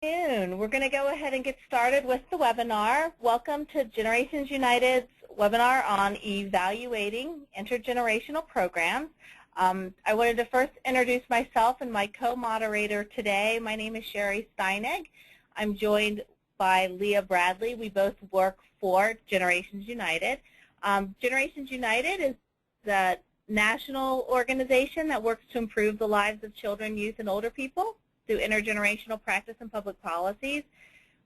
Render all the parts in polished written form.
We're going to go ahead and get started with the webinar. Welcome to Generations United's webinar on evaluating intergenerational programs. I wanted to first introduce myself and my co-moderator today. My name is Sherry Steinig. I'm joined by Leah Bradley. We both work for Generations United. Generations United is the national organization that works to improve the lives of children, youth, and older people through intergenerational practice and public policies.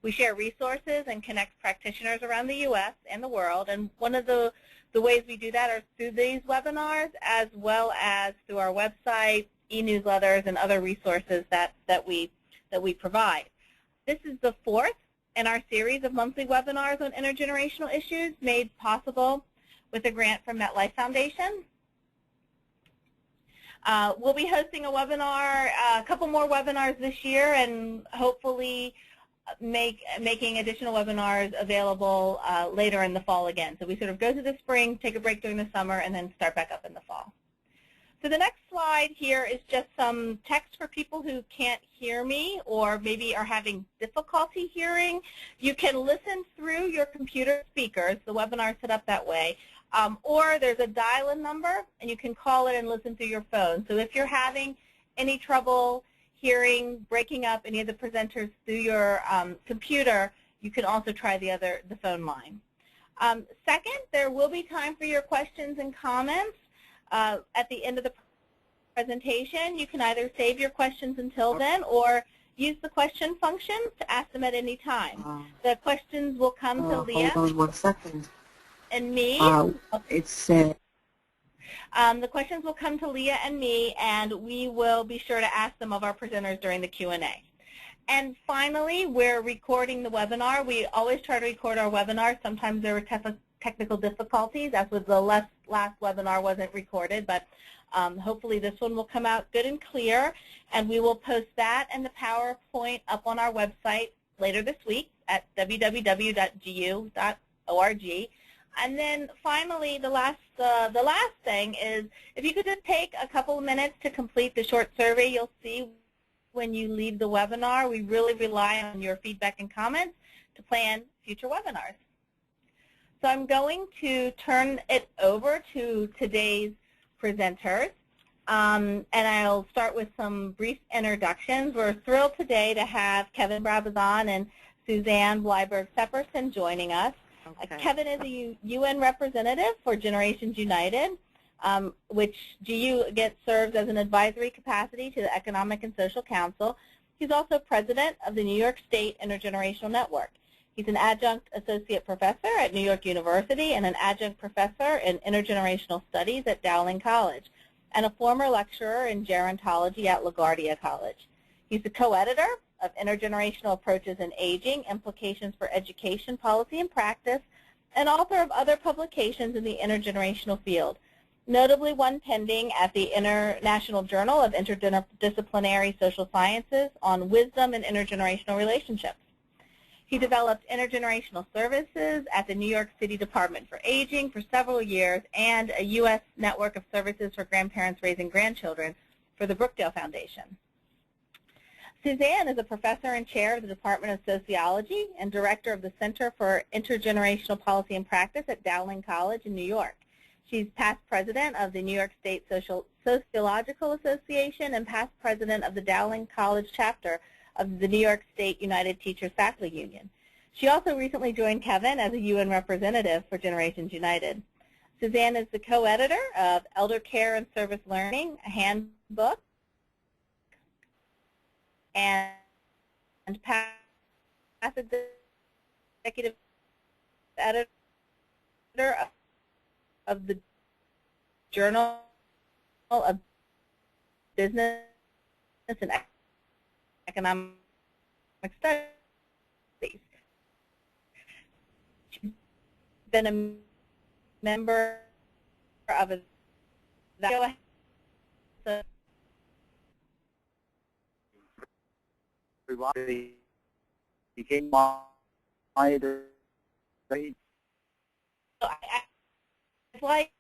We share resources and connect practitioners around the U.S. and the world, and one of the ways we do that are through these webinars as well as through our website, e-newsletters, and other resources that we provide. This is the fourth in our series of monthly webinars on intergenerational issues made possible with a grant from MetLife Foundation. We'll be hosting a webinar, a couple more webinars this year, and hopefully making additional webinars available later in the fall again. So we sort of go through the spring, take a break during the summer, and then start back up in the fall. So the next slide here is just some text for people who can't hear me or maybe are having difficulty hearing. You can listen through your computer speakers. The webinar is set up that way. Or there's a dial-in number, and you can call it and listen through your phone. So if you're having any trouble hearing, breaking up any of the presenters through your computer, you can also try the phone line. Second, there will be time for your questions and comments at the end of the presentation. You can either save your questions until then or use the question function to ask them at any time. The questions will come to Leah. Hold on 1 second. And me. The questions will come to Leah and me, and we will be sure to ask them of our presenters during the Q&A. And finally, we're recording the webinar. We always try to record our webinars. Sometimes there were technical difficulties, as with the last webinar wasn't recorded, but hopefully this one will come out good and clear, and we will post that and the PowerPoint up on our website later this week at www.gu.org. And then finally, the last thing is, if you could just take a couple of minutes to complete the short survey you'll see when you leave the webinar. We really rely on your feedback and comments to plan future webinars. So I'm going to turn it over to today's presenters, and I'll start with some brief introductions. We're thrilled today to have Kevin Brabazon and Susanne Bleiberg Seperson joining us. Okay. Kevin is a UN representative for Generations United, which GU serves as an advisory capacity to the Economic and Social Council. He's also president of the New York State Intergenerational Network. He's an adjunct associate professor at New York University and an adjunct professor in intergenerational studies at Dowling College, and a former lecturer in gerontology at LaGuardia College. He's the co-editor of Intergenerational Approaches in Aging, Implications for Education, Policy, and Practice, and author of other publications in the intergenerational field, notably one pending at the International Journal of Interdisciplinary Social Sciences on Wisdom in Intergenerational Relationships. He developed intergenerational services at the New York City Department for Aging for several years and a U.S. network of services for grandparents raising grandchildren for the Brookdale Foundation. Susanne is a professor and chair of the Department of Sociology and director of the Center for Intergenerational Policy and Practice at Dowling College in New York. She's past president of the New York State Sociological Association and past president of the Dowling College chapter of the New York State United Teachers Faculty Union. She also recently joined Kevin as a UN representative for Generations United. Susanne is the co-editor of Elder Care and Service Learning, a handbook, and past executive editor of the Journal of Business and Economic Studies. She's been a member of a became my it's like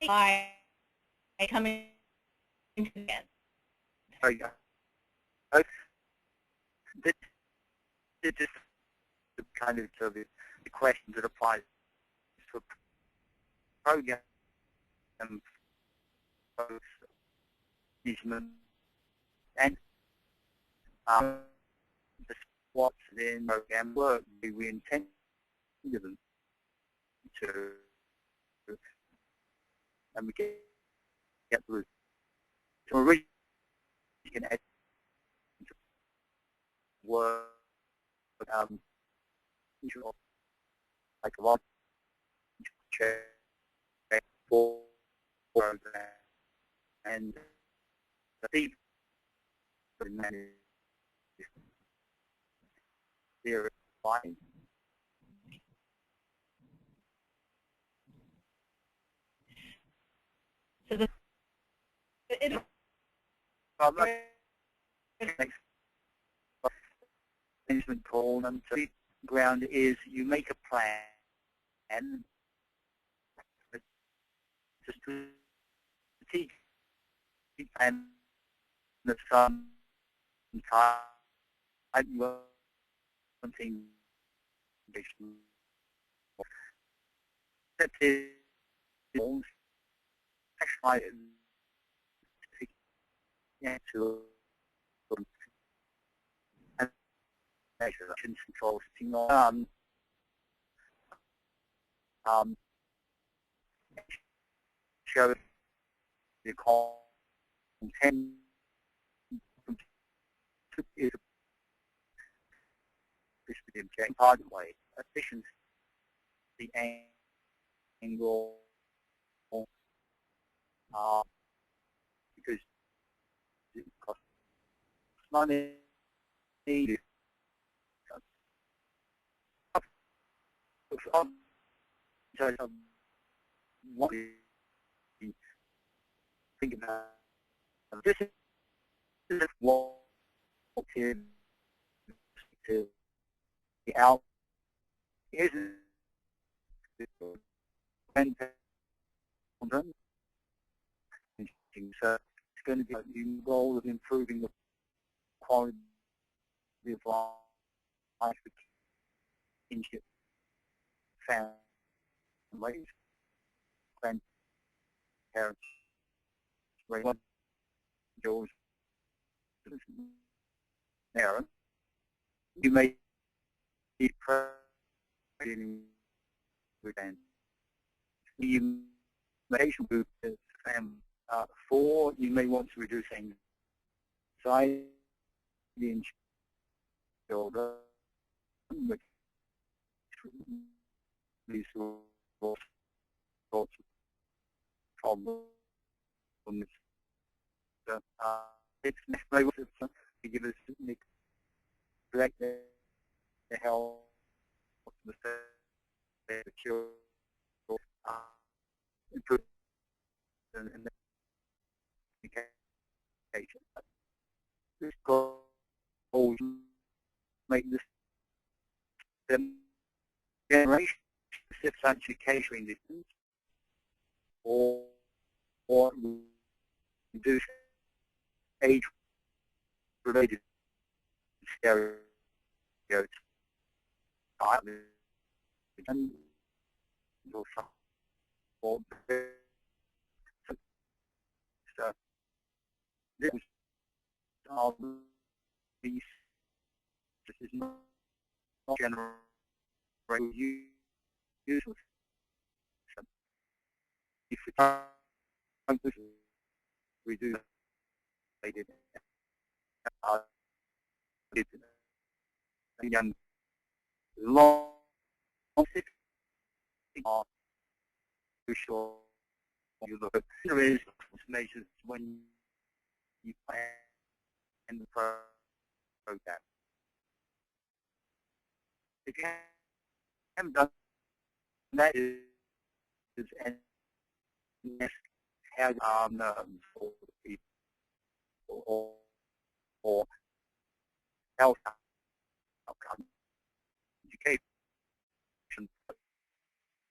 I coming to the end. Sorry. it's just the kind of the question that applies to a program both measurement and the what's in program work we intend them to, and we get the result. So originally you can add work like a lot check for program and the people here fine. So the next management call and so the ground is you make a plan just to strategic plan of some type you want something that is actually to measure control show the content is the object target way efficiency the angle because it costs money. So what do you think about this? Is what to the out is and so it's going to be the goal of improving the quality of life for kinship families, grandparents, relatives, parents. You may be pregnant with an you may group for you may want to reduce anxiety in children with these sorts of problems. It's necessary to give us correct the health of the children, improve in the communication. This goal make this generation substantially catering distance or reduce age-related stereotypes and so this all these this is not general usually if we can't reduce related young long crucial you look at there is measures when you plan the program. If you haven't done that is and has for people or health outcome education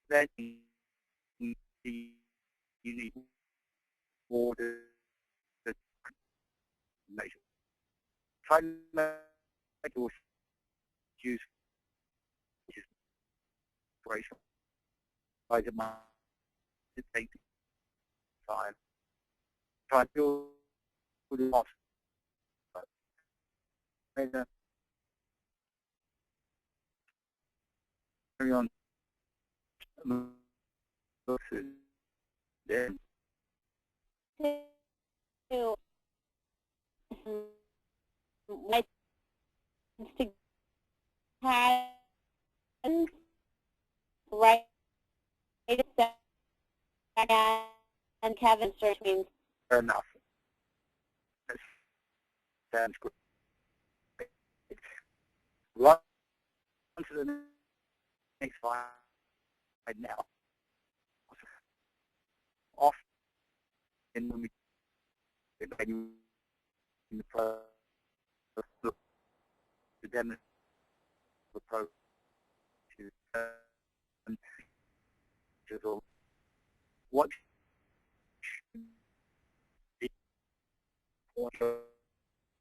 that you need for the measure. Try to make your juice, which is great. Like it might take time. Try to build it off. Carry on. Then like to have right and Kevin search means enough. Sounds good. Run to the next slide now. Off and when we in the pro to demonstrate the pro to what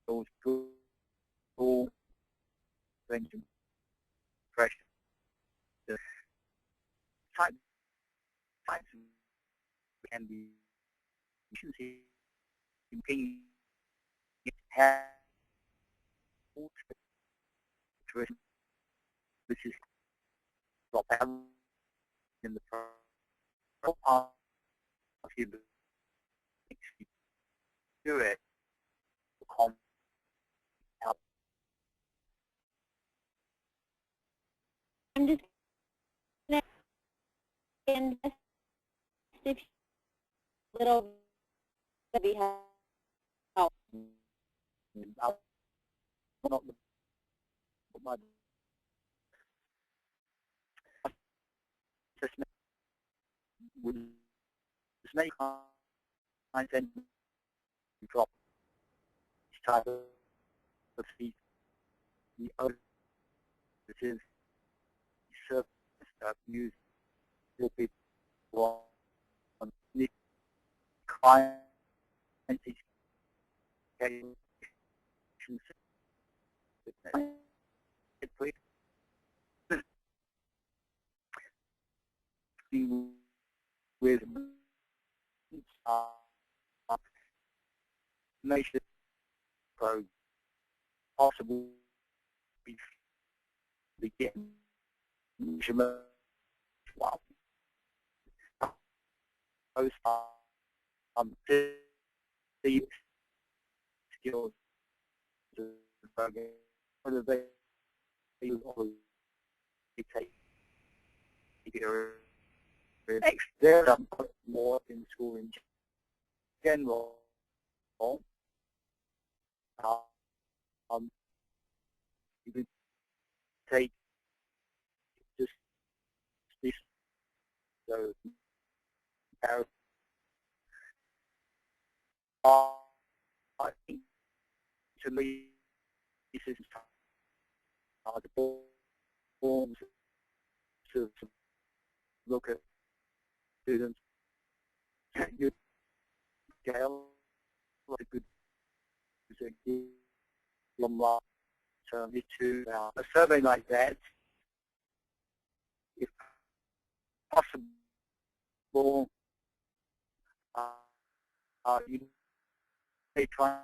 those cool things pressure the types can be continue have which is drop out in the pro part of you do it calm out. I'm just going to invest a little bit be helpful. Not my assessment would make content drop this type of feed the other which is surface stuff used to people on the client education with nation pro possible begin measurement wow post the skills to the program whether they take next there are more in school in general you could take just this so I think to me this is the forms to look at students you scale like a good long term to a survey like that if possible you may try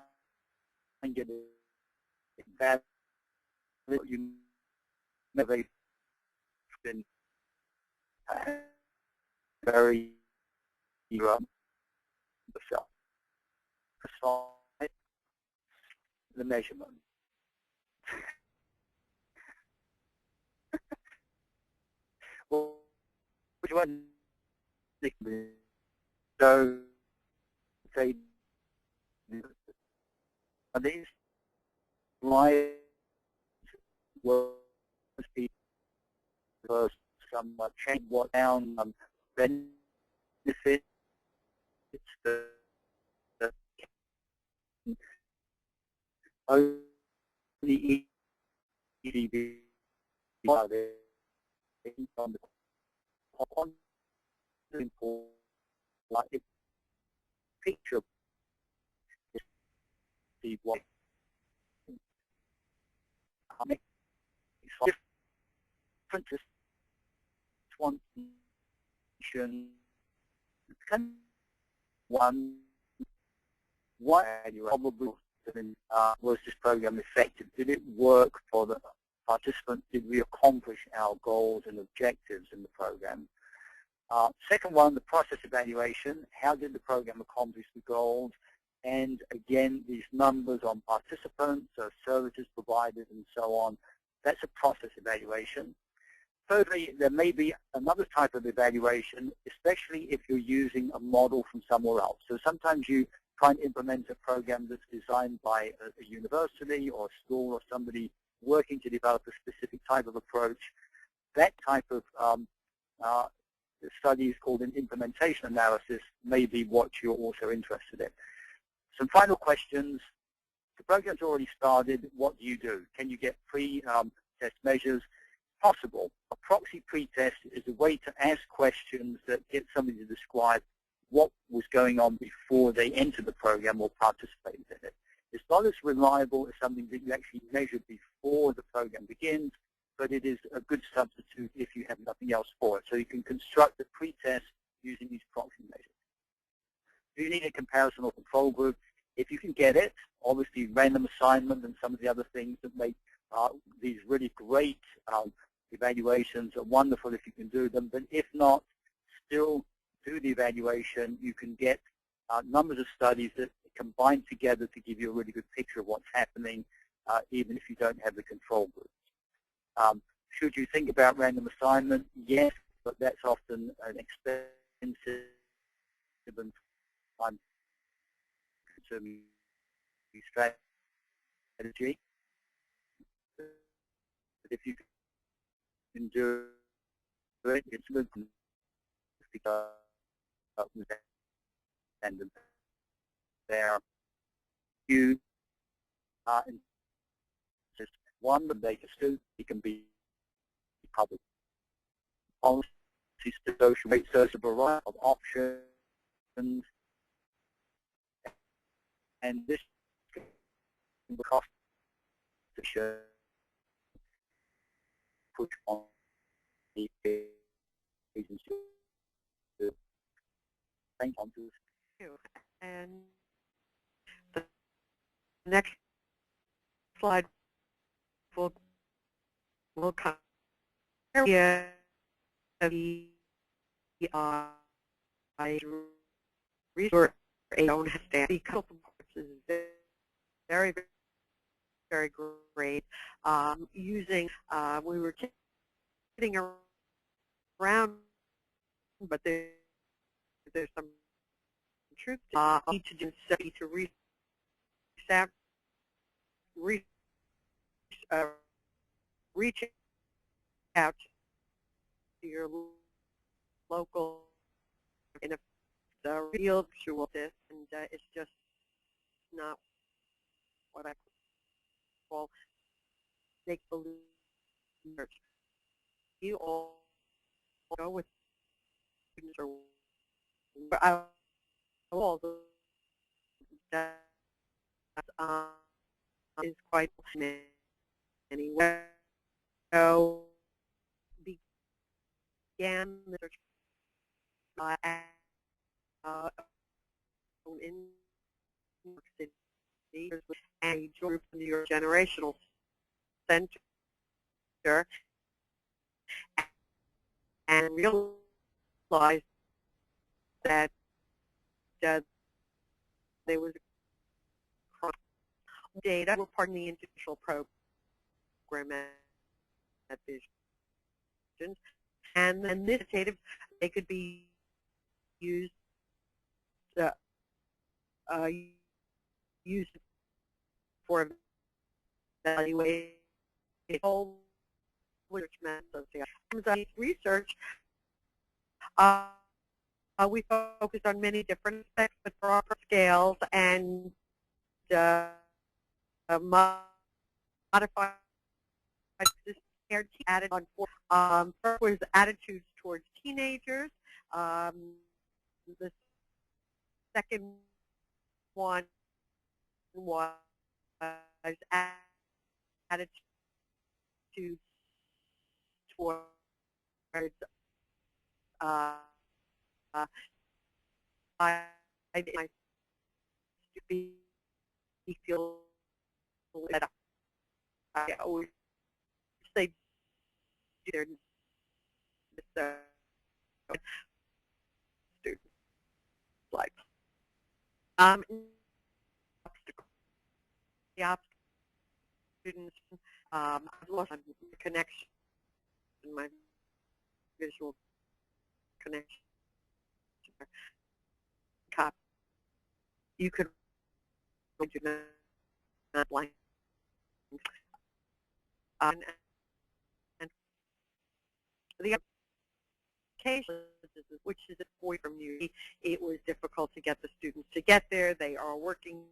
and get it that you never been very yourself aside the measurement. Well, which one so say are these lines will be because somewhat change what down benefits the only EDB on the on like picture see what differences one why probably was this program effective? Did it work for the participants? Did we accomplish our goals and objectives in the program? Second one, the process evaluation. How did the program accomplish the goals? And again, these numbers on participants, services provided, and so on. That's a process evaluation. Thirdly, there may be another type of evaluation, especially if you're using a model from somewhere else. So sometimes you try and implement a program that's designed by a university or a school or somebody working to develop a specific type of approach. That type of study is called an implementation analysis, may be what you're also interested in. Some final questions. The program's already started. What do? Can you get pre-test measures? Possible. A proxy pretest is a way to ask questions that get somebody to describe what was going on before they entered the program or participated in it. It's not as reliable as something that you actually measure before the program begins, but it is a good substitute if you have nothing else for it. So you can construct a pretest using these proxy measures. Do you need a comparison or control group? If you can get it, obviously random assignment and some of the other things that make these really great evaluations are wonderful if you can do them, but if not, still do the evaluation. You can get numbers of studies that combine together to give you a really good picture of what's happening, even if you don't have the control groups. Should you think about random assignment? Yes, but that's often an expensive and time-consuming strategy. But if you can do it, it's good and there you just one that they can do. It can be public policies to negotiate. So there's a variety of options, and this can cost to show push on the agency to think on this. And the next slide will come. Yeah, the resource don't have to be is very, very great. Using we were kidding around, but there's some truth need to do to reach out to your local in a real through this, and it's just not what I call make believe research. You all go with students or all the that is quite anyway. So began the research in New York City and a group from the Intergenerational Center and realized that there was data were part of the international program at Vision, and then this data they could be used for evaluating whole research. We focused on many different aspects, but for our scales and modified added on first was attitudes towards teenagers. The second one was attitudes towards my feel that I always say do their students like the students I've lost my connection, my visual connection. Copy. You could do not blank. And the application, which is a point from you, it was difficult to get the students to get there. They are working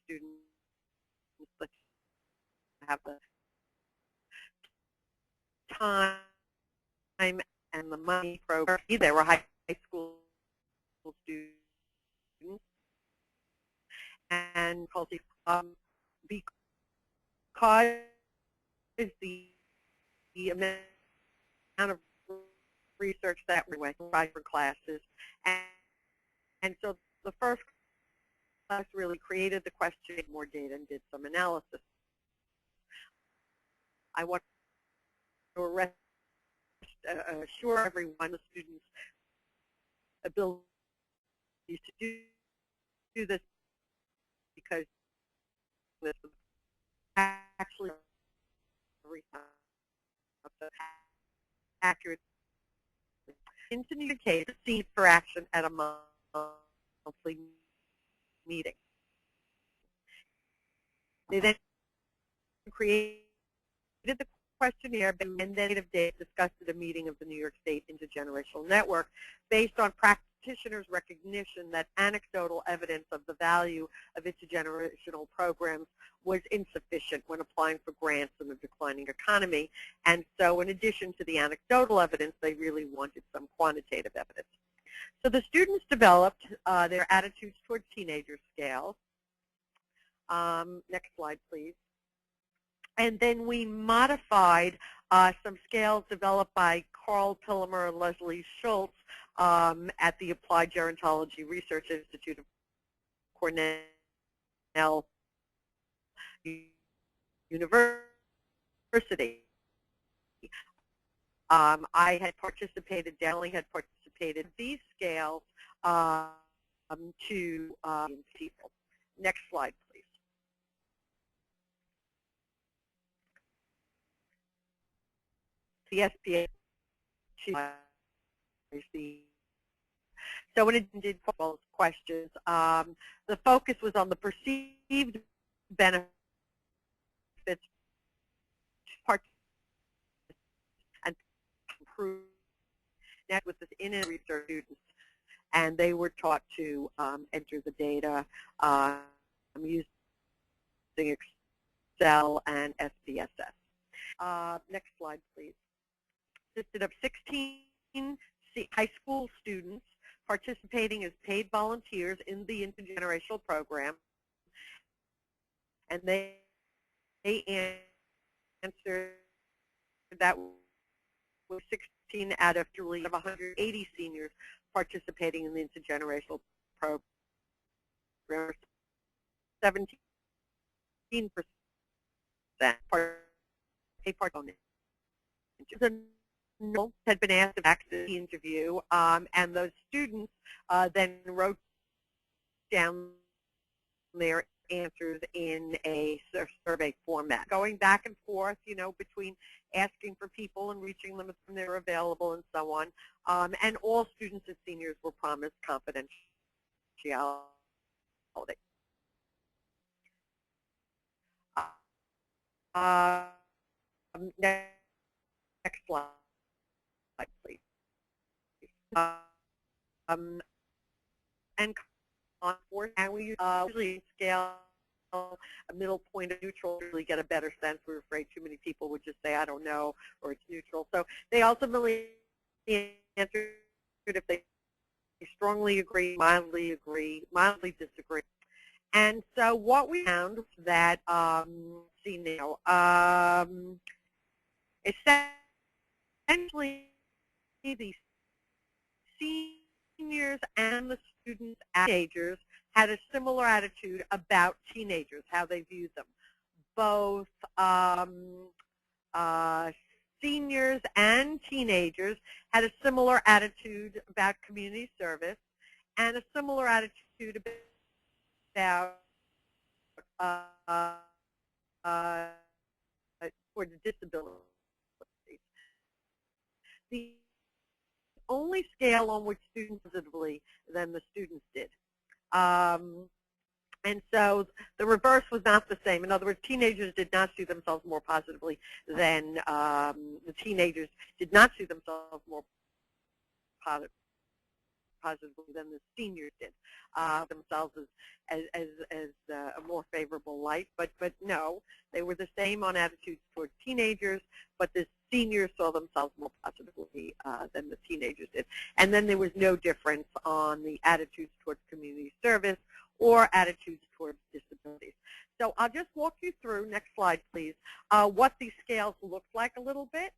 students that have the time and the money program. They were high school students, and because the amount of research that we went through for classes, and so the first class really created the question, more data, and did some analysis. I want to assure everyone, the students' ability to do this, because this is actually accurate. Into new case, seen for action at a monthly meeting. They then created the questionnaire and then discussed at a meeting of the New York State Intergenerational Network based on practitioners' recognition that anecdotal evidence of the value of intergenerational programs was insufficient when applying for grants in the declining economy. And so in addition to the anecdotal evidence, they really wanted some quantitative evidence. So the students developed their attitudes toward teenager scales. Next slide, please. And then we modified some scales developed by Carl Pillemer and Leslie Schultz at the Applied Gerontology Research Institute of Cornell University. I had participated, Dowling had participated in these scales to people. Next slide, please. The SPA so when it did questions, the focus was on the perceived benefits and improve with this in research students, and they were taught to enter the data using Excel and SPSS. Next slide, please. Consisted of 16 high school students participating as paid volunteers in the intergenerational program, and they answered that was 16 out of 180 seniors participating in the intergenerational program. 17% had been asked to access the interview, and those students then wrote down their answers in a survey format, going back and forth, you know, between asking for people and reaching them when they're available and so on. And all students and seniors were promised confidentiality. Next slide, please. And we usually scale a middle point of neutral to really get a better sense. We're afraid too many people would just say, I don't know, or it's neutral. So they ultimately answered if they strongly agree, mildly disagree. And so what we found was that, see now, essentially the seniors and the students and teenagers had a similar attitude about teenagers, how they viewed them. Both seniors and teenagers had a similar attitude about community service and a similar attitude about toward disability. The only scale on which students positively than the students did. And so the reverse was not the same. In other words, teenagers did not see themselves more positively than the teenagers did not see themselves more positively than the seniors did themselves as a more favorable light. But no, they were the same on attitudes towards teenagers, but the seniors saw themselves more positively than the teenagers did. And then there was no difference on the attitudes towards community service or attitudes towards disabilities. So I'll just walk you through, next slide please, what these scales look like a little bit.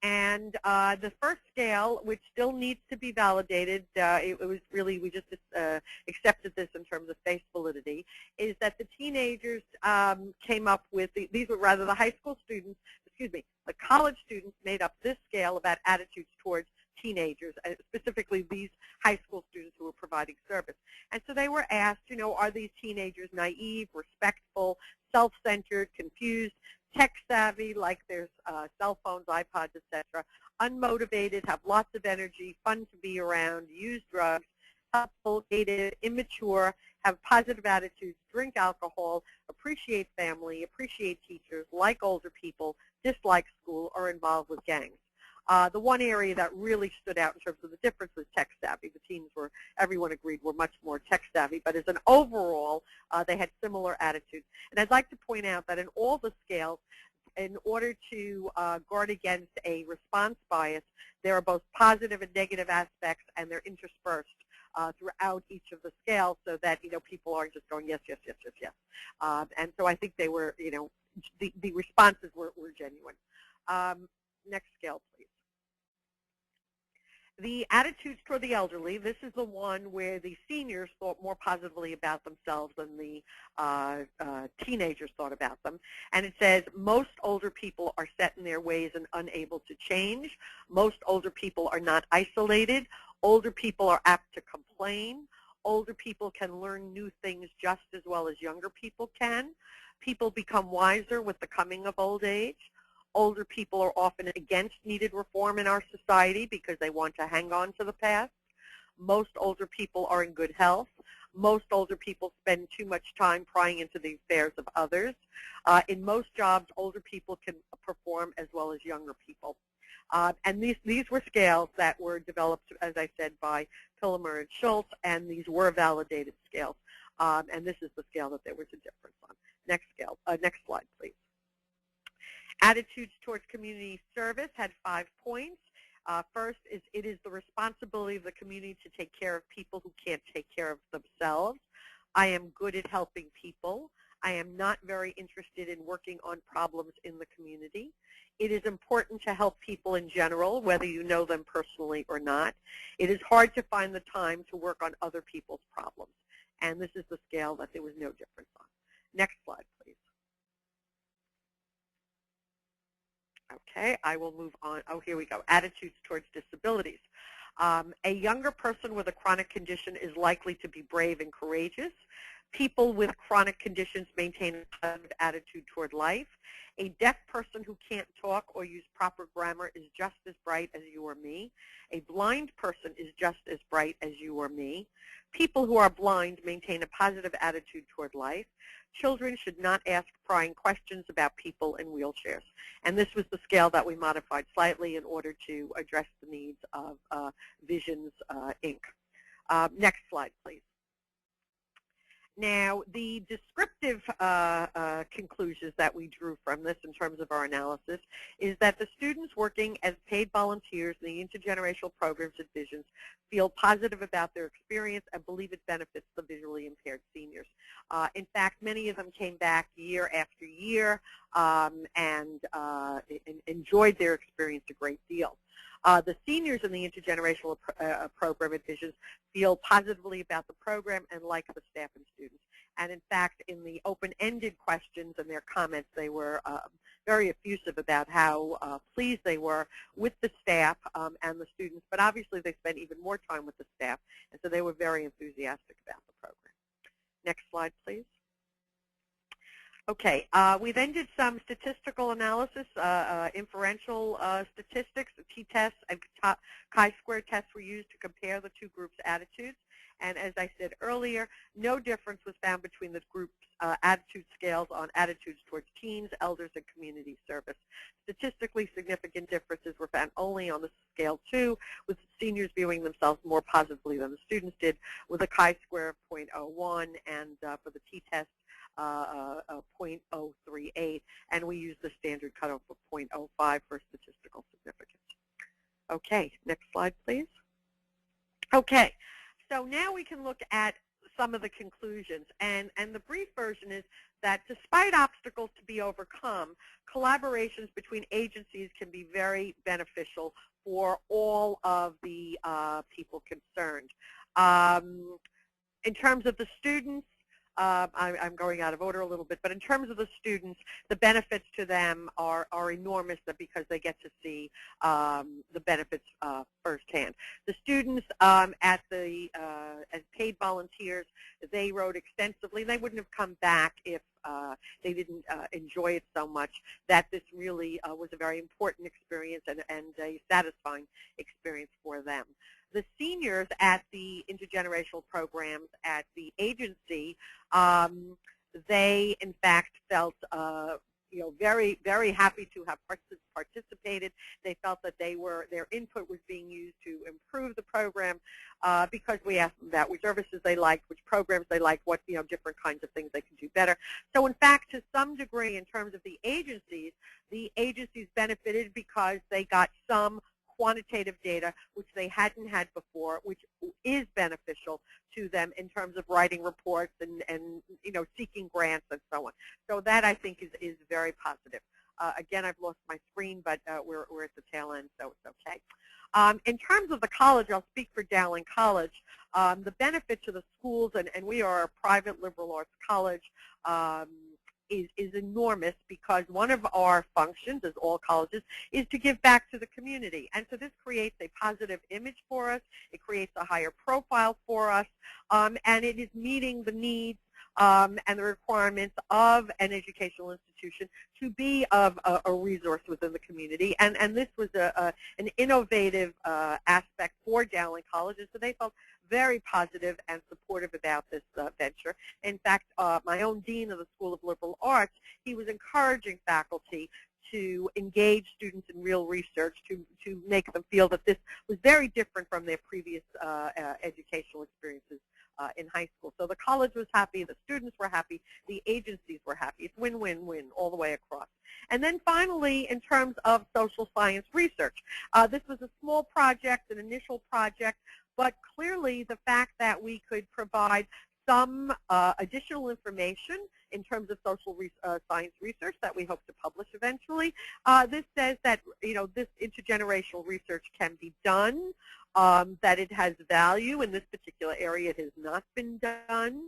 And the first scale, which still needs to be validated, it was really, we just accepted this in terms of face validity, is that the teenagers came up with, these were rather the high school students, excuse me, the college students made up this scale about attitudes towards teenagers, specifically these high school students who were providing service. And so they were asked, you know, are these teenagers naive, respectful, self-centered, confused, tech-savvy, like there's cell phones, iPods, etc., unmotivated, have lots of energy, fun to be around, use drugs, helpful, hated, immature, have positive attitudes, drink alcohol, appreciate family, appreciate teachers, like older people, dislike school, or involved with gangs. The one area that really stood out in terms of the difference was tech-savvy. The teens were, everyone agreed, were much more tech-savvy, but as an overall, they had similar attitudes. And I'd like to point out that in all the scales, in order to guard against a response bias, there are both positive and negative aspects, and they're interspersed throughout each of the scales so that, you know, people aren't just going, yes, yes, yes, yes, yes. And so I think they were, you know, the responses were genuine. Next scale, please. The attitudes toward the elderly, this is the one where the seniors thought more positively about themselves than the teenagers thought about them. And it says most older people are set in their ways and unable to change. Most older people are not isolated. Older people are apt to complain. Older people can learn new things just as well as younger people can. People become wiser with the coming of old age. Older people are often against needed reform in our society because they want to hang on to the past. Most older people are in good health. Most older people spend too much time prying into the affairs of others. In most jobs, older people can perform as well as younger people. And these were scales that were developed, as I said, by Pillemer and Schultz, and these were validated scales. And this is the scale that there was a difference on. Next scale, next slide, please. Attitudes towards community service had 5 points. First is it is the responsibility of the community to take care of people who can't take care of themselves. I am good at helping people. I am not very interested in working on problems in the community. It is important to help people in general, whether you know them personally or not. It is hard to find the time to work on other people's problems. And this is the scale that there was no difference on. Next slide, please. Okay, I will move on. Oh, here we go. Attitudes towards disabilities. A younger person with a chronic condition is likely to be brave and courageous. People with chronic conditions maintain a positive attitude toward life. A deaf person who can't talk or use proper grammar is just as bright as you or me. A blind person is just as bright as you or me. People who are blind maintain a positive attitude toward life. Children should not ask prying questions about people in wheelchairs. And this was the scale that we modified slightly in order to address the needs of Visions, Inc. Next slide, please. Now, the descriptive conclusions that we drew from this in terms of our analysis is that the students working as paid volunteers in the intergenerational programs at Visions feel positive about their experience and believe it benefits the visually impaired seniors. In fact, many of them came back year after year and enjoyed their experience a great deal. The seniors in the intergenerational program at Visions feel positively about the program and like the staff and students. And in fact, in the open-ended questions and their comments, they were very effusive about how pleased they were with the staff and the students. But obviously, they spent even more time with the staff, and so they were very enthusiastic about the program. Next slide, please. Okay, we then did some statistical analysis, inferential statistics, t-tests and chi-square tests were used to compare the two groups' attitudes. And as I said earlier, no difference was found between the groups' attitude scales on attitudes towards teens, elders, and community service. Statistically significant differences were found only on the scale 2, with seniors viewing themselves more positively than the students did, with a chi-square of 0.01 and for the t-test 0.038, and we use the standard cutoff of 0.05 for statistical significance. Okay, next slide, please. Okay, so now we can look at some of the conclusions, and the brief version is that despite obstacles to be overcome, collaborations between agencies can be very beneficial for all of the people concerned. In terms of the students, I'm going out of order a little bit, but in terms of the students, the benefits to them are enormous because they get to see the benefits firsthand. The students as paid volunteers, they wrote extensively. They wouldn't have come back if they didn't enjoy it so much. That this really was a very important experience and a satisfying experience for them. The seniors at the intergenerational programs at the agency, they in fact felt very, very happy to have participated. They felt that their input was being used to improve the program because we asked them about which services they liked, which programs they liked, what different kinds of things they could do better. So in fact, to some degree, in terms of the agencies benefited because they got some quantitative data which they hadn't had before, which is beneficial to them in terms of writing reports and seeking grants and so on. So that I think is very positive. Again, I've lost my screen, but we're at the tail end, so it's okay. In terms of the college, I'll speak for Dowling College. The benefit to the schools, and we are a private liberal arts college, is enormous because one of our functions, as all colleges, is to give back to the community. And so this creates a positive image for us. It creates a higher profile for us, and it is meeting the needs and the requirements of an educational institution to be of a resource within the community. And this was an innovative aspect for Dowling College, and so they felt very positive and supportive about this venture. In fact, my own dean of the School of Liberal Arts, he was encouraging faculty to engage students in real research, to make them feel that this was very different from their previous educational experiences in high school. So the college was happy, the students were happy, the agencies were happy. It's win-win-win all the way across. And then finally, in terms of social science research, this was a small project, an initial project, but clearly the fact that we could provide some additional information in terms of social science research that we hope to publish eventually. This says that this intergenerational research can be done, that it has value. In this particular area, it has not been done.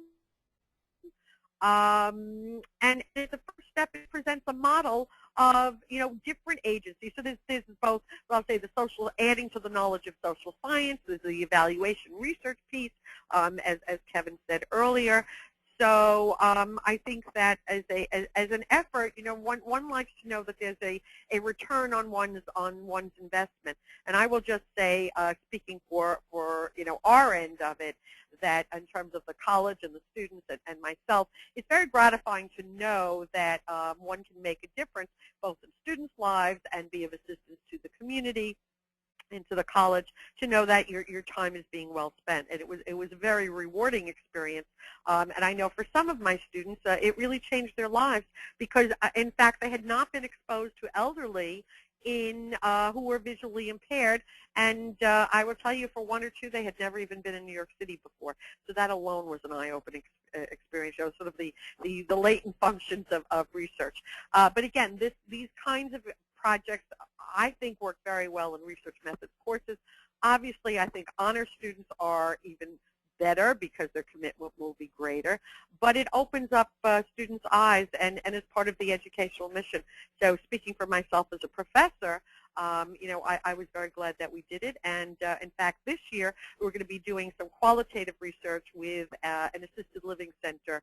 And the first step, it presents a model of different agencies. So this is both, well, I'll say the social, adding to the knowledge of social science. There's the evaluation research piece, as Kevin said earlier. So I think that as an effort, one likes to know that there's a return on one's investment. And I will just say, speaking for our end of it, that in terms of the college and the students and myself, it's very gratifying to know that one can make a difference both in students' lives and be of assistance to the community and to the college, to know that your time is being well spent. And it was a very rewarding experience. And I know for some of my students, it really changed their lives because, in fact, they had not been exposed to elderly in who were visually impaired, and I will tell you, for one or two, they had never even been in New York City before. So that alone was an eye-opening experience. It was sort of the latent functions of research. But again, these kinds of projects, I think, work very well in research methods courses. Obviously, I think honor students are even better because their commitment will be greater, but it opens up students' eyes and is part of the educational mission. So speaking for myself as a professor, you know, I was very glad that we did it, and in fact this year we're going to be doing some qualitative research with an assisted living center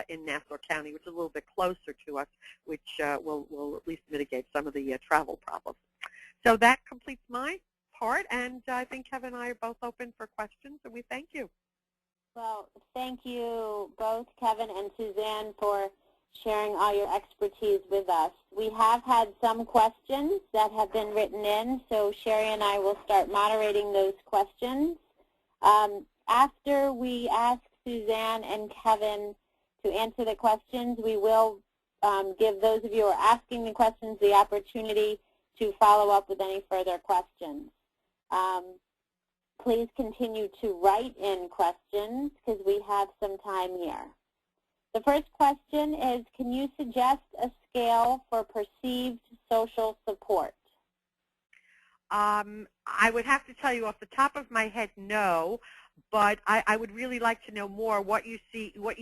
in Nassau County, which is a little bit closer to us, which will at least mitigate some of the travel problems. So that completes my part, and I think Kevin and I are both open for questions, and we thank you. Well, thank you both, Kevin and Suzanne, for sharing all your expertise with us. We have had some questions that have been written in, so Sherry and I will start moderating those questions. After we ask Suzanne and Kevin to answer the questions, we will give those of you who are asking the questions the opportunity to follow up with any further questions. Please continue to write in questions because we have some time here. The first question is, can you suggest a scale for perceived social support? I would have to tell you off the top of my head, no, but I would really like to know more what you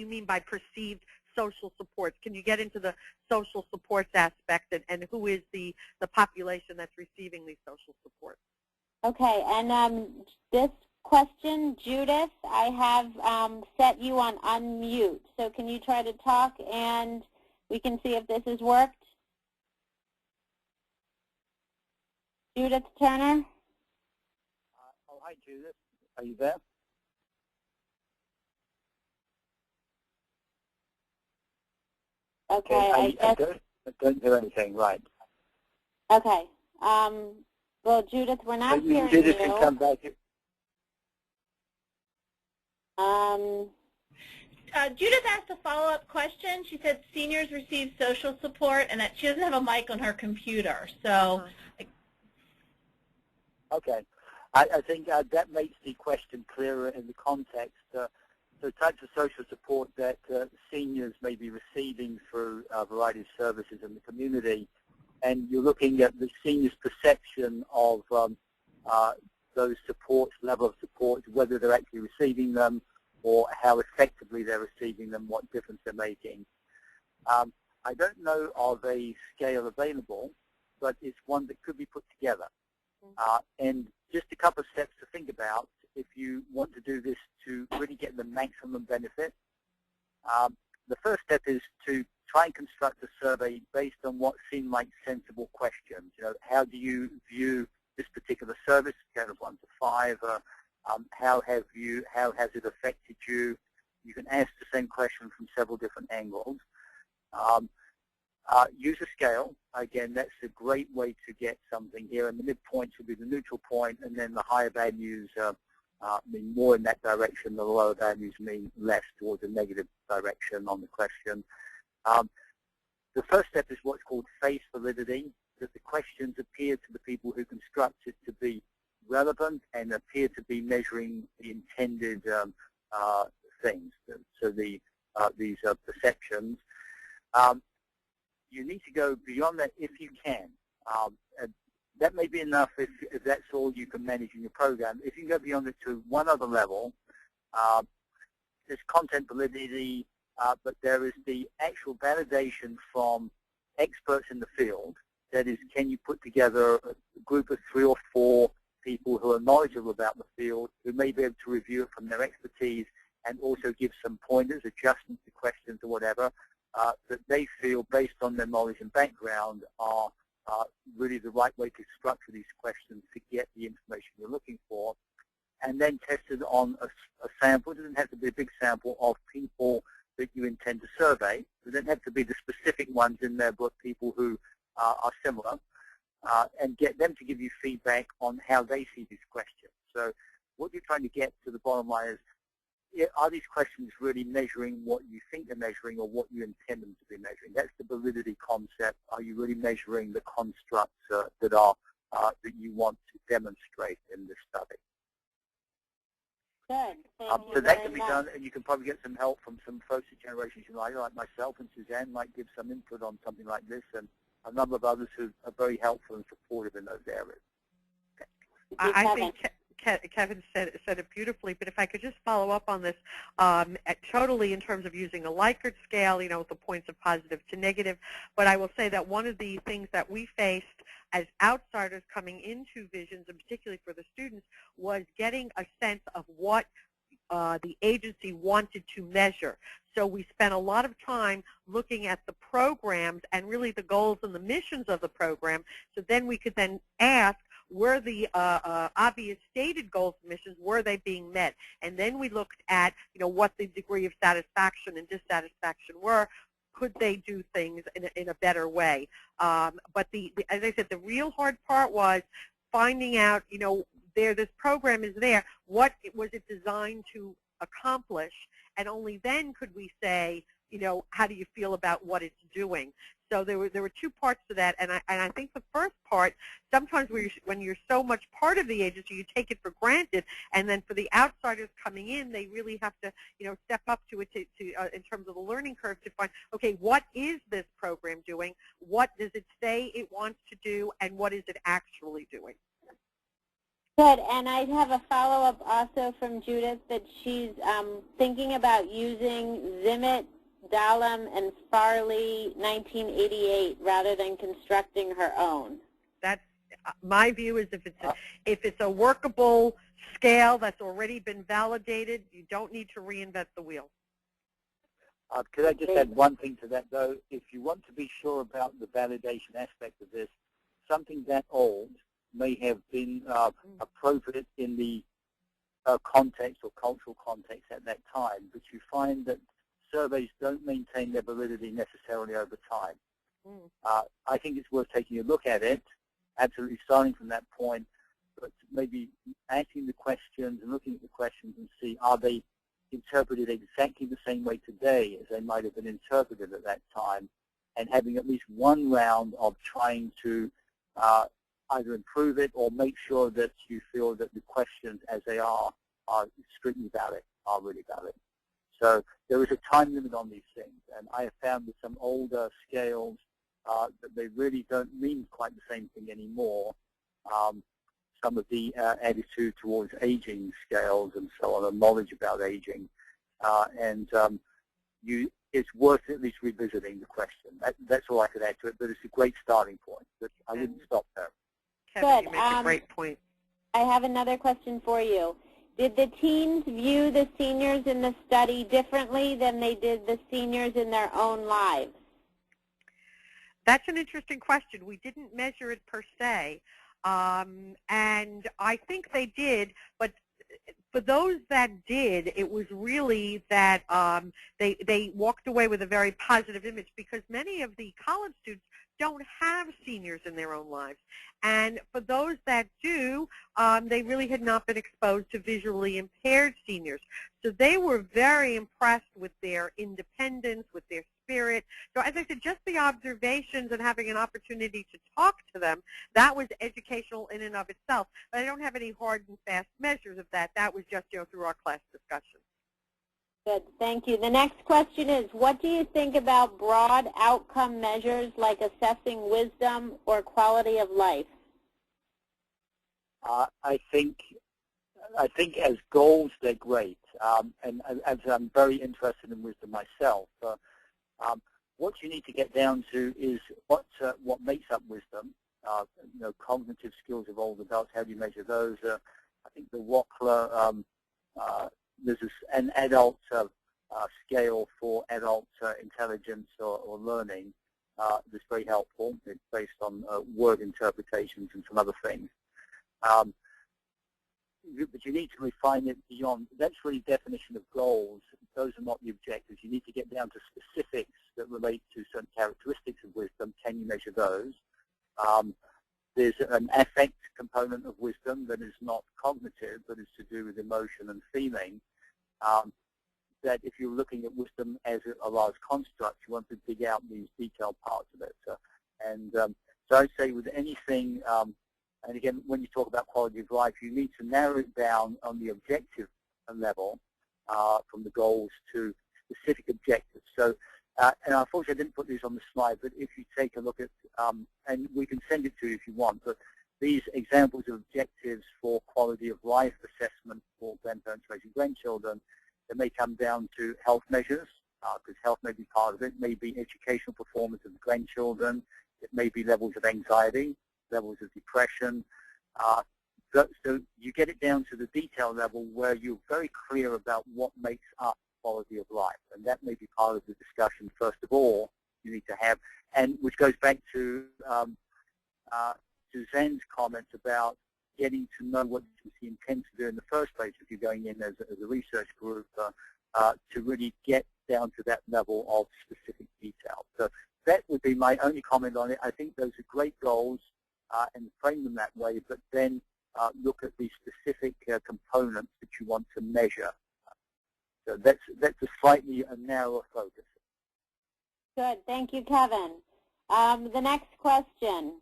mean by perceived social supports. Can you get into the social supports aspect and who is the population that's receiving these social supports? Okay, and this question, Judith, I have set you on unmute. So can you try to talk and we can see if this has worked? Judith Turner? Oh, hi, Judith. Are you there? Okay, I don't hear anything, right. Okay. Well, Judith, we're not hearing you. Judith can come back. Judith asked a follow-up question. She said seniors receive social support and that she doesn't have a mic on her computer. So, okay. I think that makes the question clearer in the context. The types of social support that seniors may be receiving through a variety of services in the community, and you're looking at the seniors' perception of those supports, level of support, whether they're actually receiving them or how effectively they're receiving them, what difference they're making. I don't know of a scale available, but it's one that could be put together. And just a couple of steps to think about if you want to do this to really get the maximum benefit. The first step is to try and construct a survey based on what seem like sensible questions. You know, how do you view this particular service, scale of 1 to 5? How has it affected you? You can ask the same question from several different angles. Use a scale. Again, that's a great way to get something here. And the midpoint should be the neutral point, and then the higher values mean more in that direction. The lower values mean less towards a negative direction on the question. The first step is what's called face validity, that the questions appear to the people who construct it to be relevant and appear to be measuring the intended things, so these perceptions. You need to go beyond that if you can. That may be enough if that's all you can manage in your program. If you can go beyond it to one other level, there's content validity, but there is the actual validation from experts in the field. That is, can you put together a group of 3 or 4 people who are knowledgeable about the field, who may be able to review it from their expertise and also give some pointers, adjustments to questions or whatever, that they feel, based on their knowledge and background, are really the right way to structure these questions to get the information you're looking for, and then tested on a sample. It doesn't have to be a big sample of people that you intend to survey. It doesn't have to be the specific ones in there, but people who are similar, and get them to give you feedback on how they see these questions. So what you're trying to get to the bottom line is, are these questions really measuring what you think they're measuring or what you intend them to be measuring? That's the validity concept. Are you really measuring the constructs that you want to demonstrate in this study? Good. Thank you So that very can be much. done, and you can probably get some help from some folks at Generations United, like myself, and Suzanne might give some input on something like this, and a number of others who are very helpful and supportive in those areas. I think Kevin said it beautifully, but if I could just follow up on this, totally in terms of using a Likert scale, with the points of positive to negative, but I will say that one of the things that we faced as outsiders coming into Visions, and particularly for the students, was getting a sense of what the agency wanted to measure. So we spent a lot of time looking at the programs and really the goals and the missions of the program, so then we could then ask, were the obvious stated goals and missions, were they being met? And then we looked at, what the degree of satisfaction and dissatisfaction were. Could they do things in a better way? But as I said, the real hard part was finding out, this program is there. What was it designed to accomplish? And only then could we say, how do you feel about what it's doing? So there were two parts to that, and I think the first part, sometimes when you're so much part of the agency, you take it for granted, and then for the outsiders coming in, they really have to, step up to it in terms of the learning curve to find, okay, what is this program doing? What does it say it wants to do, and what is it actually doing? Good, and I have a follow-up also from Judith that she's thinking about using Zimmett, Dowling, and Farley 1988 rather than constructing her own. That's my view is if it's a workable scale that's already been validated, you don't need to reinvent the wheel. Could I just add one thing to that, though? If you want to be sure about the validation aspect of this, something that old may have been appropriate in the context or cultural context at that time, but you find that surveys don't maintain their validity necessarily over time. I think it's worth taking a look at it, absolutely starting from that point, but maybe asking the questions and looking at the questions and see, are they interpreted exactly the same way today as they might have been interpreted at that time, and having at least one round of trying to either improve it or make sure that you feel that the questions as they are strictly valid, are really valid. So there is a time limit on these things, and I have found with some older scales that they really don't mean quite the same thing anymore. Some of the attitude towards aging scales and so on, and knowledge about aging, it's worth at least revisiting the question. That's all I could add to it, but it's a great starting point. But I wouldn't stop there. Kevin, you make a great point. I have another question for you. Did the teens view the seniors in the study differently than they did the seniors in their own lives? That's an interesting question. We didn't measure it per se, and I think they did, but for those that did, it was really that they walked away with a very positive image, because many of the college students don't have seniors in their own lives. And for those that do, they really had not been exposed to visually impaired seniors. So they were very impressed with their independence, with their spirit. So as I said, just the observations and having an opportunity to talk to them, that was educational in and of itself. But I don't have any hard and fast measures of that. That was just through our class discussion. Good, thank you. The next question is, what do you think about broad outcome measures like assessing wisdom or quality of life? I think as goals they're great, and as I'm very interested in wisdom myself, what you need to get down to is what makes up wisdom. Cognitive skills of older adults. How do you measure those? I think the Wackler. There's an adult scale for adult intelligence or learning that's very helpful. It's based on word interpretations and some other things. But you need to refine it beyond. That's really definition of goals. Those are not the objectives. You need to get down to specifics that relate to certain characteristics of wisdom. Can you measure those? There's an affect component of wisdom that is not cognitive, but is to do with emotion and feeling. that if you're looking at wisdom as a large construct, you want to dig out these detailed parts of it. So I'd say with anything, and again, when you talk about quality of life, you need to narrow it down on the objective level from the goals to specific objectives. So, and unfortunately I didn't put these on the slide, but if you take a look at, and we can send it to you if you want, but these examples of objectives for quality of life assessment for grandparents raising grandchildren, it may come down to health measures, because health may be part of it. It may be educational performance of the grandchildren. It may be levels of anxiety, levels of depression. So you get it down to the detail level where you're very clear about what makes up quality of life. And that may be part of the discussion, first of all, you need to have, and which goes back to Susanne's comments about getting to know what you intend to do in the first place if you're going in as a research group to really get down to that level of specific detail. So that would be my only comment on it. I think those are great goals and frame them that way, but then look at the specific components that you want to measure. So that's a slightly narrower focus. Good. Thank you, Kevin. The next question.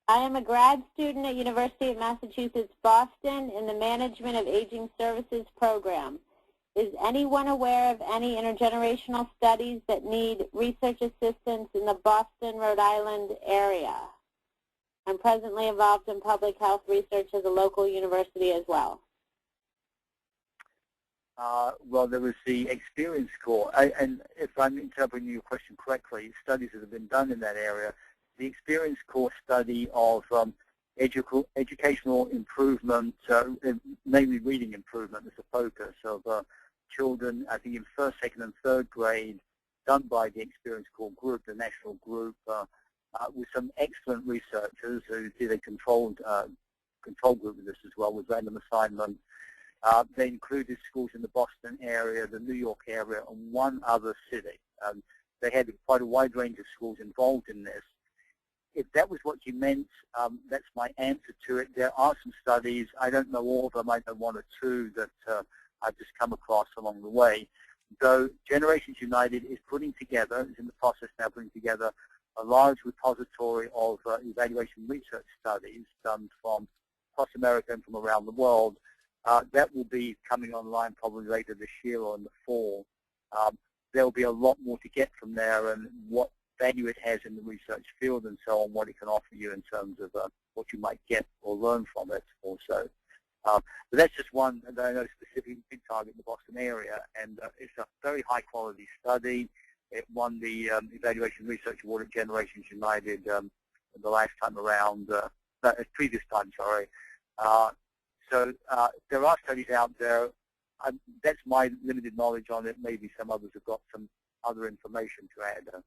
I am a grad student at University of Massachusetts, Boston in the Management of Aging Services program. Is anyone aware of any intergenerational studies that need research assistance in the Boston, Rhode Island area? I'm presently involved in public health research at a local university as well. Well, there was the experience core, and if I'm interpreting your question correctly, studies that have been done in that area. The experience core study of educational improvement, mainly reading improvement as a focus of children, I think in first, second, and third grade, done by the experience core group, the national group, with some excellent researchers who did a control group of this as well with random assignment. They included schools in the Boston area, the New York area, and one other city. They had quite a wide range of schools involved in this. If that was what you meant, that's my answer to it. There are some studies. I don't know all of them. I know one or two that I've just come across along the way. Though Generations United is putting together, is in the process now putting together, a large repository of evaluation research studies done from across America and from around the world. That will be coming online probably later this year or in the fall. There will be a lot more to get from there and what value it has in the research field and so on, what it can offer you in terms of what you might get or learn from it also. But that's just one that I know specifically big target in the Boston area, and it's a very high quality study. It won the Evaluation Research Award at Generations United the last time around, previous time, sorry. So there are studies out there. That's my limited knowledge on it. Maybe some others have got some other information to add.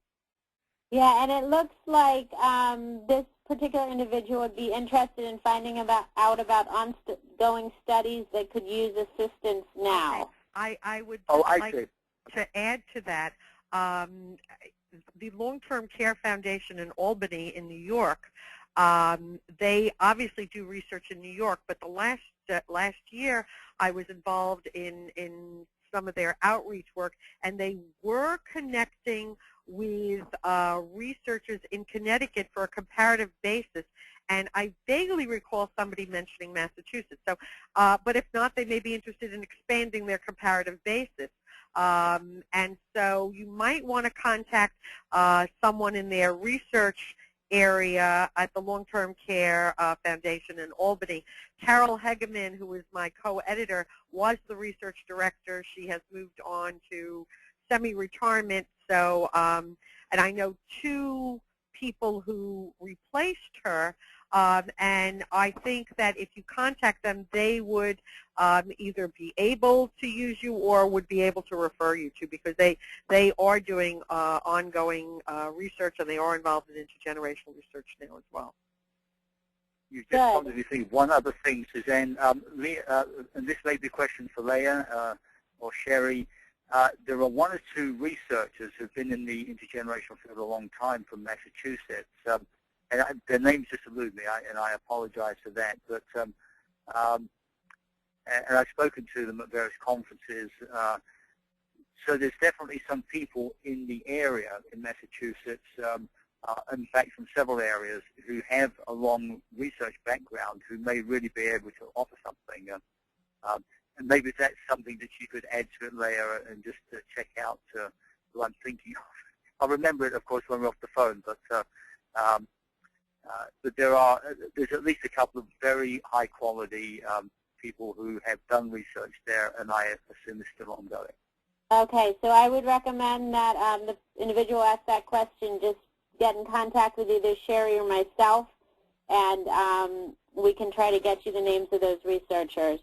Yeah, and it looks like this particular individual would be interested in finding out about ongoing studies that could use assistance now. Okay. I would like to add to that. The Long-Term Care Foundation in Albany in New York, they obviously do research in New York, but the last year I was involved in some of their outreach work, and they were connecting with researchers in Connecticut for a comparative basis. And I vaguely recall somebody mentioning Massachusetts. So, but if not, they may be interested in expanding their comparative basis. And so you might want to contact someone in their research area at the Long-Term Care Foundation in Albany. Carol Hegeman, who is my co-editor, was the research director. She has moved on to semi-retirement. So, and I know two people who replaced her, and I think that if you contact them, they would either be able to use you or would be able to refer you to, because they are doing ongoing research, and they are involved in intergenerational research now as well. You just wanted to see one other thing, Suzanne. And this may be a question for Leah or Sherry. There are one or two researchers who've been in the intergenerational field a long time from Massachusetts, and their names just elude me, and I apologize for that. But and I've spoken to them at various conferences. So there's definitely some people in the area in Massachusetts, in fact from several areas, who have a long research background who may really be able to offer something. And maybe that's something that you could add to it later and just check out who I'm thinking of. I'll remember it, of course, when we're off the phone, but there's at least a couple of very high-quality people who have done research there, and I assume it's still ongoing. Okay, so I would recommend that the individual asked that question just get in contact with either Sherry or myself, and we can try to get you the names of those researchers.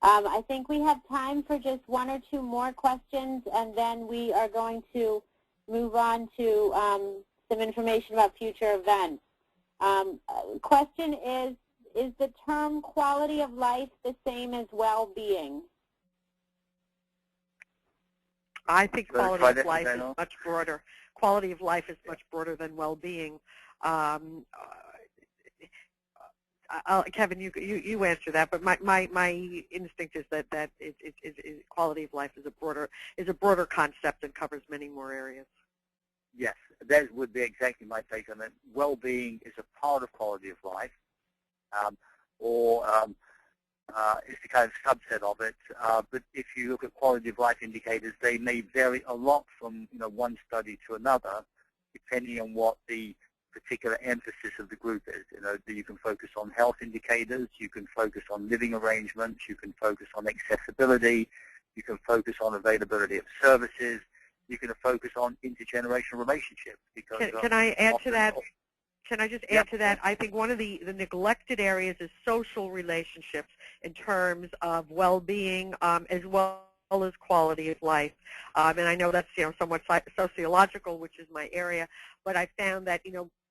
I think we have time for just one or two more questions, and then we are going to move on to some information about future events. Question is the term quality of life the same as well-being? I think quality of life is much broader. Quality of life is much broader than well-being. Kevin, you answer that, but my instinct is that quality of life is a broader concept and covers many more areas. Yes, that would be exactly my take on it. Well-being is a part of quality of life, it's a kind of subset of it. But if you look at quality of life indicators, they may vary a lot from one study to another, depending on what the particular emphasis of the group is. You can focus on health indicators, you can focus on living arrangements, you can focus on accessibility, you can focus on availability of services, you can focus on intergenerational relationships. Because can I add to that? Can I just add to that? I think one of the neglected areas is social relationships in terms of well-being as well as quality of life. And I know that's somewhat sociological, which is my area, but I found that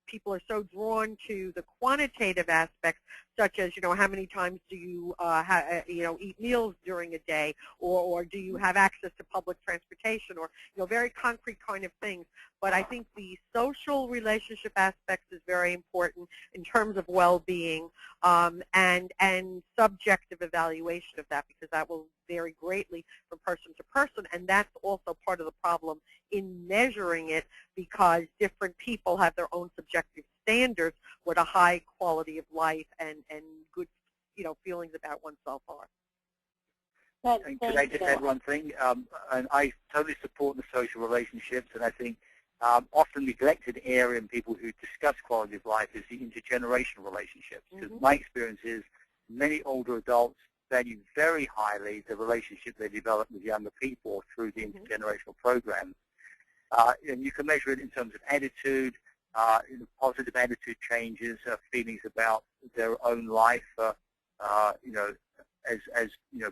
people are so drawn to the quantitative aspects, such as how many times do you eat meals during a day, or do you have access to public transportation, or very concrete kind of things. But I think the social relationship aspects is very important in terms of well-being and subjective evaluation of that, because that will vary greatly from person to person, and that's also part of the problem in measuring it, because different people have their own subjective standards what a high quality of life and good feelings about oneself are. And could I just add one thing? And I totally support the social relationships, and I think often neglected area in people who discuss quality of life is the intergenerational relationships. Because my experience is many older adults value very highly the relationship they develop with younger people through the intergenerational programs. And you can measure it in terms of attitude, positive attitude changes, feelings about their own life, as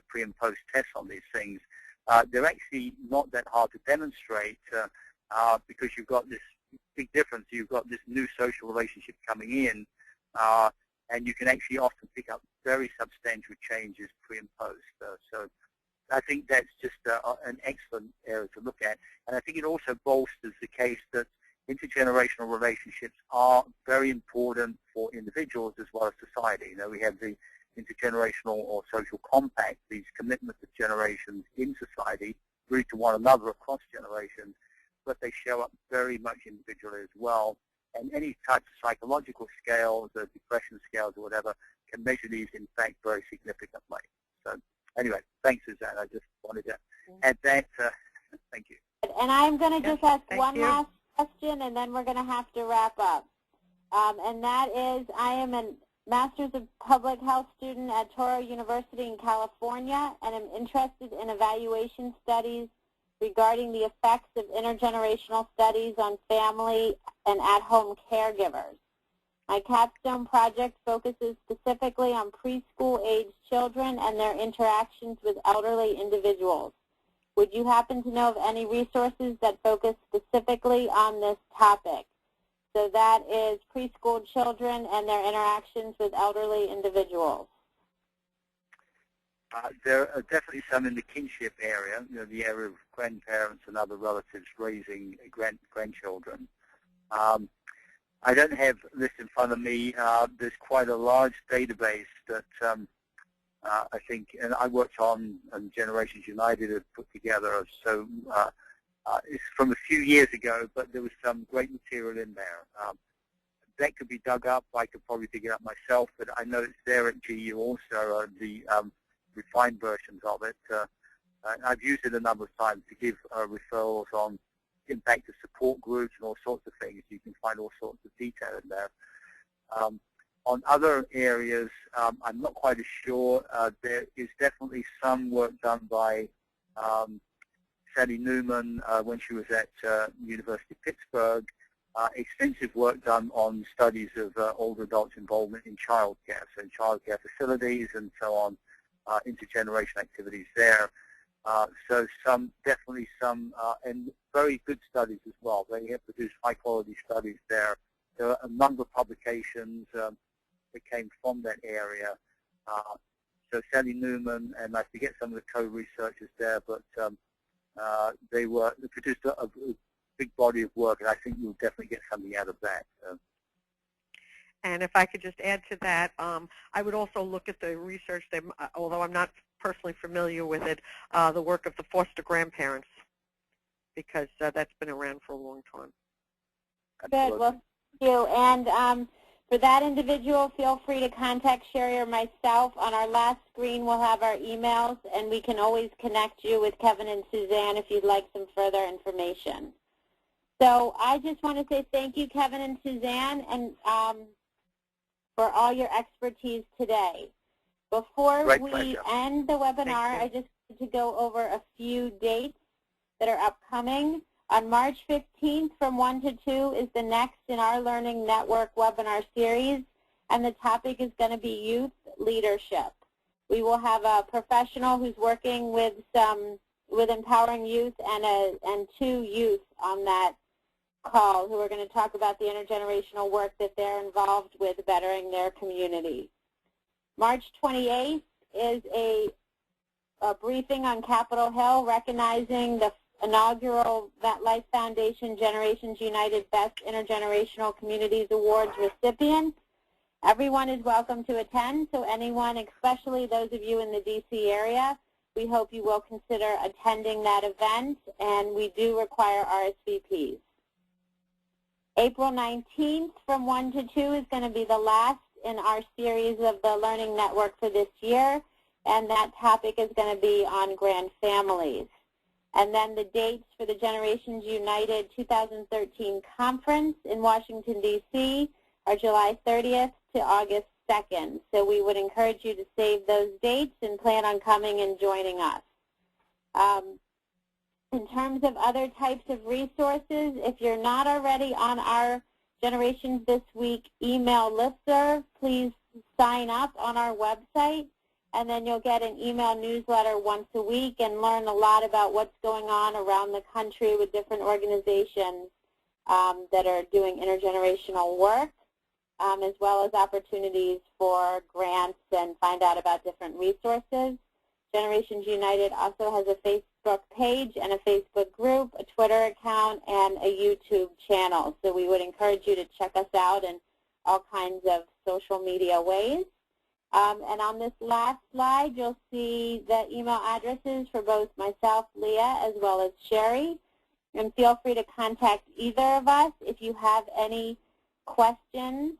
pre and post tests on these things. They're actually not that hard to demonstrate because you've got this big difference. You've got this new social relationship coming in, and you can actually often pick up very substantial changes pre and post. So I think that's just an excellent area to look at. And I think it also bolsters the case that intergenerational relationships are very important for individuals as well as society. We have the intergenerational or social compact, these commitments of generations in society, really to one another across generations, but they show up very much individually as well. And any types of psychological scales, or depression scales or whatever, can measure these, in fact, very significantly. So anyway, thanks, Susanne. I just wanted to add that. Thank you. And I'm going to just ask one last question, and then we're going to have to wrap up. And that is, I am a Master's of Public Health student at Touro University in California, and am interested in evaluation studies regarding the effects of intergenerational studies on family and at-home caregivers. My capstone project focuses specifically on preschool-aged children and their interactions with elderly individuals. Would you happen to know of any resources that focus specifically on this topic? So that is preschool children and their interactions with elderly individuals. There are definitely some in the kinship area, the area of grandparents and other relatives raising grandchildren. I don't have this in front of me. There's quite a large database that I think, and I worked on Generations United had put together, so it's from a few years ago, but there was some great material in there. That could be dug up. I could probably dig it up myself, but I know it's there at GU also, the refined versions of it. I've used it a number of times to give referrals on impact of support groups and all sorts of things. You can find all sorts of detail in there. On other areas, I'm not quite as sure. There is definitely some work done by Sally Newman when she was at University of Pittsburgh. Extensive work done on studies of older adults' involvement in childcare, so in childcare facilities and so on, intergenerational activities there. So definitely some, and very good studies as well. They have produced high-quality studies there. There are a number of publications that came from that area. So Sally Newman, and I forget some of the co-researchers there, but they produced a big body of work, and I think you'll definitely get something out of that. And if I could just add to that, I would also look at the research, that, although I'm not personally familiar with it, the work of the foster grandparents, because that's been around for a long time. Good. Well, thank you. And for that individual, feel free to contact Sherry or myself. On our last screen, we'll have our emails, and we can always connect you with Kevin and Suzanne if you'd like some further information. So I just want to say thank you, Kevin and Suzanne, and for all your expertise today. Before we end the webinar, I just wanted to go over a few dates that are upcoming. On March 15th from 1 to 2 is the next in our Learning Network webinar series, and the topic is going to be youth leadership. We will have a professional who's working with empowering youth and 2 youth on that call who are going to talk about the intergenerational work that they're involved with bettering their community. March 28th is a briefing on Capitol Hill recognizing the inaugural MetLife Foundation Generations United Best Intergenerational Communities Awards recipients. Everyone is welcome to attend, so anyone, especially those of you in the D.C. area, we hope you will consider attending that event, and we do require RSVPs. April 19th from 1 to 2 is going to be the last in our series of the Learning Network for this year, and that topic is going to be on grand families. And then the dates for the Generations United 2013 conference in Washington, D.C. are July 30th to August 2nd. So we would encourage you to save those dates and plan on coming and joining us. In terms of other types of resources, if you're not already on our Generations This Week email listserv, please sign up on our website, and then you'll get an email newsletter once a week and learn a lot about what's going on around the country with different organizations that are doing intergenerational work, as well as opportunities for grants and find out about different resources. Generations United also has a Facebook page and a Facebook group, a Twitter account, and a YouTube channel. So we would encourage you to check us out in all kinds of social media ways. And on this last slide, you'll see the email addresses for both myself, Leah, as well as Sherry. And feel free to contact either of us if you have any questions,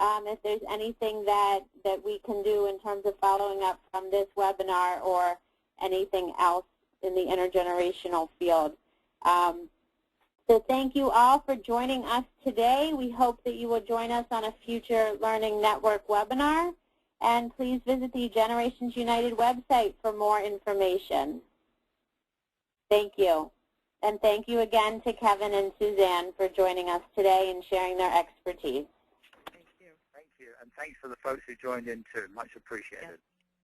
if there's anything that we can do in terms of following up from this webinar or anything else in the intergenerational field. So thank you all for joining us today. We hope that you will join us on a future Learning Network webinar. And please visit the Generations United website for more information. Thank you. And thank you again to Kevin and Suzanne for joining us today and sharing their expertise. Thank you. Thank you. And thanks for the folks who joined in too. Much appreciated. Yes.